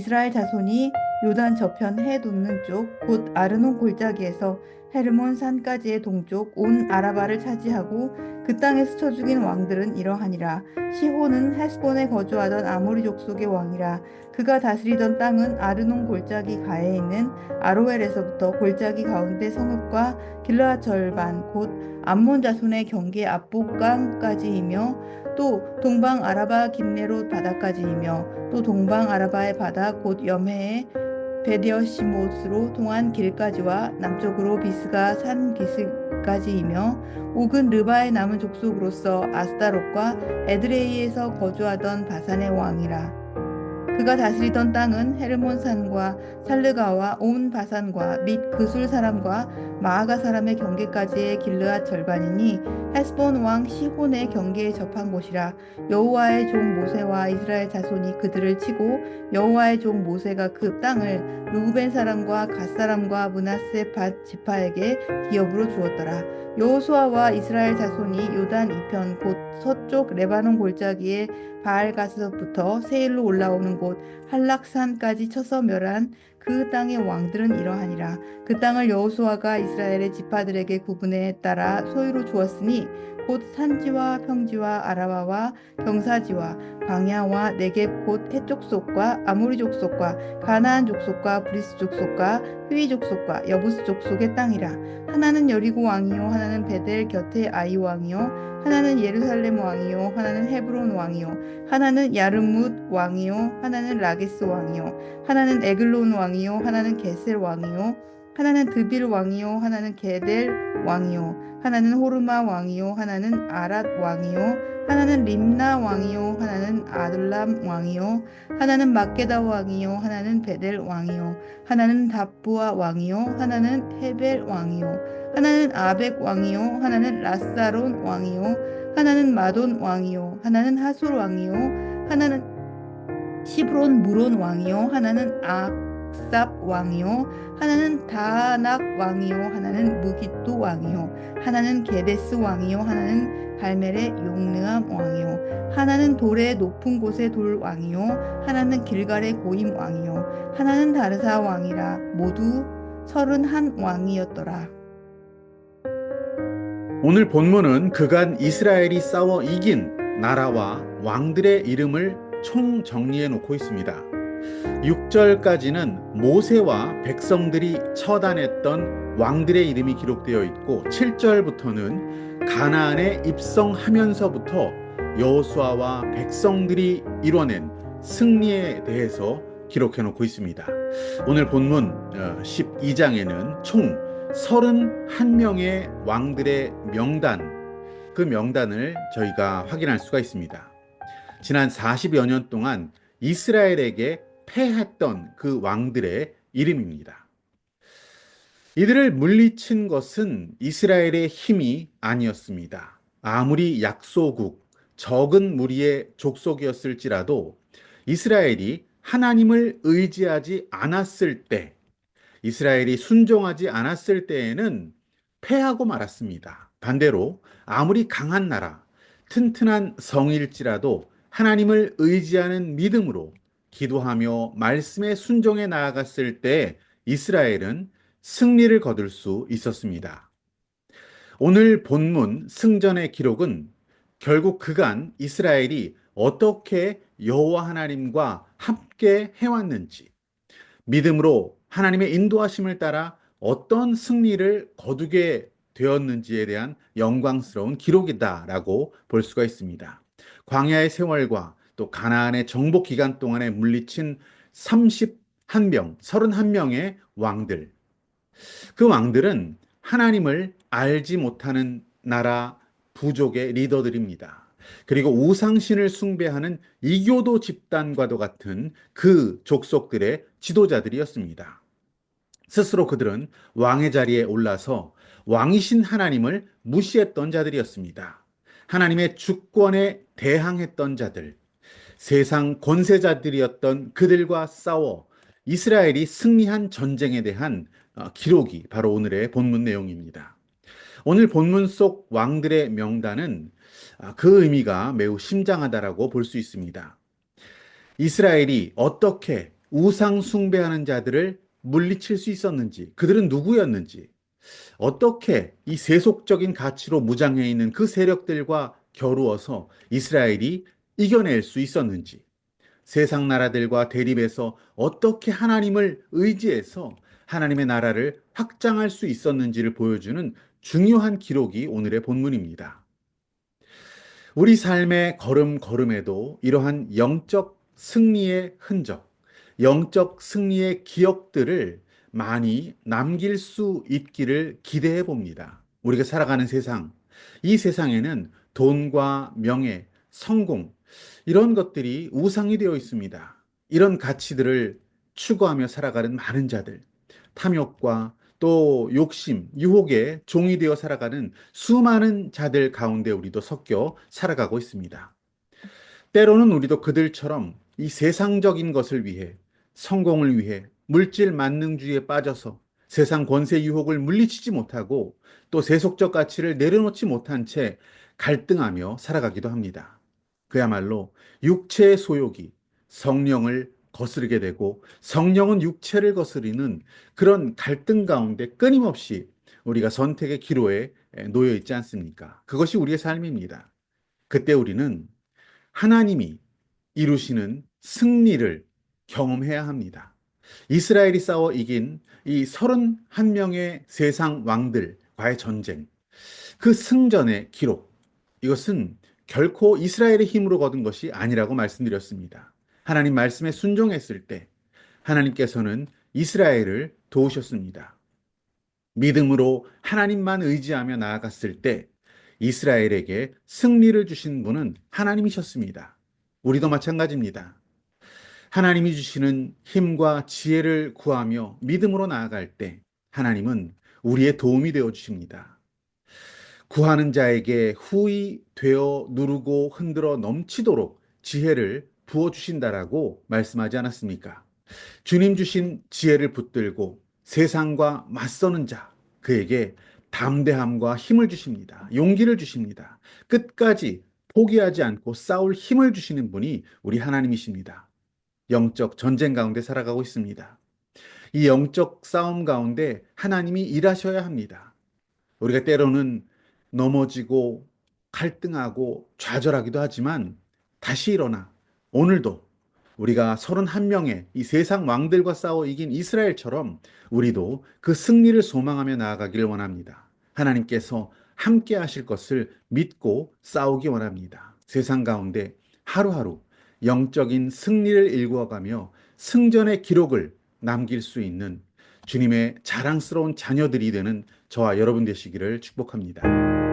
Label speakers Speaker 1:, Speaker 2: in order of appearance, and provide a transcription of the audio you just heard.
Speaker 1: 이스라엘 자손이 요단 저편 해 돋는 쪽 곧 아르논 골짜기에서 헤르몬 산까지의 동쪽 온 아라바를 차지하고 그 땅에 스쳐 죽인 왕들은 이러하니라. 시혼은 헤스본에 거주하던 아모리 족속의 왕이라. 그가 다스리던 땅은 아르논 골짜기 가에 있는 아로엘에서부터 골짜기 가운데 성읍과 길르앗 절반 곧 암몬 자손의 경계 압복강까지이며 또 동방 아라바 긴네롯 바다까지이며 또 동방 아라바의 바다 곧 염해의 베디어시못으로 통한 길까지와 남쪽으로 비스가 산 기슭까지이며 옥은 르바의 남은 족속으로서 아스타롯과 에드레이에서 거주하던 바산의 왕이라. 그가 다스리던 땅은 헤르몬 산과 살르가와 온 바산과 및 그술 사람과 마아가 사람의 경계까지의 길르앗 절반이니 헤스본 왕 시혼의 경계에 접한 곳이라. 여호와의 종 모세와 이스라엘 자손이 그들을 치고 여호와의 종 모세가 그 땅을 르우벤 사람과 갓 사람과 므낫세 밭 지파에게 기업으로 주었더라. 여호수아와 이스라엘 자손이 요단 이편 곧 서쪽 레바논 골짜기에 바알갓에서부터 세일로 올라오는 곳 한락산까지 쳐서 멸한 그 땅의 왕들은 이러하니라. 그 땅을 여호수아가 이스라엘의 지파들에게 구분에 따라 소유로 주었으니 곧 산지와 평지와 아라바와 경사지와 광야와 네겝 곧 헷족속과 아모리 족속과 가나안 족속과 브리스 족속과 휘위 족속과 여부스 족속의 땅이라. 하나는 여리고 왕이요 하나는 베델 곁에 아이 왕이요 하나는 예루살렘 왕이요 하나는 헤브론 왕이요 하나는 야르뭇 왕이요 하나는 라게스 왕이요 하나는 에글론 왕이요 하나는 게셀 왕이요 하나는 드빌 왕이요 하나는 게델 왕이요 하나는 호르마 왕이요 하나는 아랏 왕이요 하나는 림나 왕이요 하나는 아둘람 왕이요 하나는 막게다 왕이요 하나는 베델 왕이요 하나는 답부아 왕이요 하나는 헤벨 왕이요 하나는 아벡 왕이요 하나는 라사론 왕이요 하나는 마돈 왕이요 하나는 하솔 왕이요 하나는 시브론 무론 왕이요 하나는 악삽 왕이요 하나는 다낙 왕이요 하나는 무기또 왕이요 하나는 게데스 왕이요 하나는 갈멜의 용르암 왕이요 하나는 돌의 높은 곳의 돌 왕이요 하나는 길갈의 고임 왕이요 하나는 다르사 왕이라. 모두 31 왕이었더라.
Speaker 2: 오늘 본문은 그간 이스라엘이 싸워 이긴 나라와 왕들의 이름을 총 정리해 놓고 있습니다. 6절까지는 모세와 백성들이 처단했던 왕들의 이름이 기록되어 있고 7절부터는 가나안에 입성하면서부터 여호수아와 백성들이 이뤄낸 승리에 대해서 기록해 놓고 있습니다. 오늘 본문 12장에는 총 31명의 왕들의 명단, 그 명단을 저희가 확인할 수가 있습니다. 지난 40여 년 동안 이스라엘에게 패했던 그 왕들의 이름입니다. 이들을 물리친 것은 이스라엘의 힘이 아니었습니다. 아무리 약소국, 적은 무리의 족속이었을지라도 이스라엘이 하나님을 의지하지 않았을 때, 이스라엘이 순종하지 않았을 때에는 패하고 말았습니다. 반대로 아무리 강한 나라, 튼튼한 성일지라도 하나님을 의지하는 믿음으로 기도하며 말씀에 순종해 나아갔을 때 이스라엘은 승리를 거둘 수 있었습니다. 오늘 본문 승전의 기록은 결국 그간 이스라엘이 어떻게 여호와 하나님과 함께 해왔는지, 믿음으로 하나님의 인도하심을 따라 어떤 승리를 거두게 되었는지에 대한 영광스러운 기록이다라고 볼 수가 있습니다. 광야의 세월과 또 가나안의 정복 기간 동안에 물리친 31명, 31명의 왕들. 그 왕들은 하나님을 알지 못하는 나라 부족의 리더들입니다. 그리고 우상신을 숭배하는 이교도 집단과도 같은 그 족속들의 지도자들이었습니다. 스스로 그들은 왕의 자리에 올라서 왕이신 하나님을 무시했던 자들이었습니다. 하나님의 주권에 대항했던 자들, 세상 권세자들이었던 그들과 싸워 이스라엘이 승리한 전쟁에 대한 기록이 바로 오늘의 본문 내용입니다. 오늘 본문 속 왕들의 명단은 그 의미가 매우 심장하다라고 볼 수 있습니다. 이스라엘이 어떻게 우상 숭배하는 자들을 물리칠 수 있었는지, 그들은 누구였는지, 어떻게 이 세속적인 가치로 무장해 있는 그 세력들과 겨루어서 이스라엘이 이겨낼 수 있었는지, 세상 나라들과 대립해서 어떻게 하나님을 의지해서 하나님의 나라를 확장할 수 있었는지를 보여주는 중요한 기록이 오늘의 본문입니다. 우리 삶의 걸음걸음에도 이러한 영적 승리의 흔적, 영적 승리의 기억들을 많이 남길 수 있기를 기대해 봅니다. 우리가 살아가는 세상, 이 세상에는 돈과 명예, 성공, 이런 것들이 우상이 되어 있습니다. 이런 가치들을 추구하며 살아가는 많은 자들, 탐욕과 또 욕심, 유혹에 종이 되어 살아가는 수많은 자들 가운데 우리도 섞여 살아가고 있습니다. 때로는 우리도 그들처럼 이 세상적인 것을 위해, 성공을 위해 물질 만능주의에 빠져서 세상 권세 유혹을 물리치지 못하고 또 세속적 가치를 내려놓지 못한 채 갈등하며 살아가기도 합니다. 그야말로 육체의 소욕이 성령을 거스르게 되고 성령은 육체를 거스르는 그런 갈등 가운데 끊임없이 우리가 선택의 기로에 놓여 있지 않습니까? 그것이 우리의 삶입니다. 그때 우리는 하나님이 이루시는 승리를 경험해야 합니다. 이스라엘이 싸워 이긴 이 31명의 세상 왕들과의 전쟁, 그 승전의 기록, 이것은 결코 이스라엘의 힘으로 거둔 것이 아니라고 말씀드렸습니다. 하나님 말씀에 순종했을 때 하나님께서는 이스라엘을 도우셨습니다. 믿음으로 하나님만 의지하며 나아갔을 때 이스라엘에게 승리를 주신 분은 하나님이셨습니다. 우리도 마찬가지입니다. 하나님이 주시는 힘과 지혜를 구하며 믿음으로 나아갈 때 하나님은 우리의 도움이 되어 주십니다. 구하는 자에게 후히 되어 누르고 흔들어 넘치도록 지혜를 부어 주신다라고 말씀하지 않았습니까? 주님 주신 지혜를 붙들고 세상과 맞서는 자, 그에게 담대함과 힘을 주십니다. 용기를 주십니다. 끝까지 포기하지 않고 싸울 힘을 주시는 분이 우리 하나님이십니다. 영적 전쟁 가운데 살아가고 있습니다. 이 영적 싸움 가운데 하나님이 일하셔야 합니다. 우리가 때로는 넘어지고 갈등하고 좌절하기도 하지만 다시 일어나 오늘도 우리가 31명의 이 세상 왕들과 싸워 이긴 이스라엘처럼 우리도 그 승리를 소망하며 나아가기를 원합니다. 하나님께서 함께 하실 것을 믿고 싸우기 원합니다. 세상 가운데 하루하루 영적인 승리를 일구어가며 승전의 기록을 남길 수 있는 주님의 자랑스러운 자녀들이 되는 저와 여러분 되시기를 축복합니다.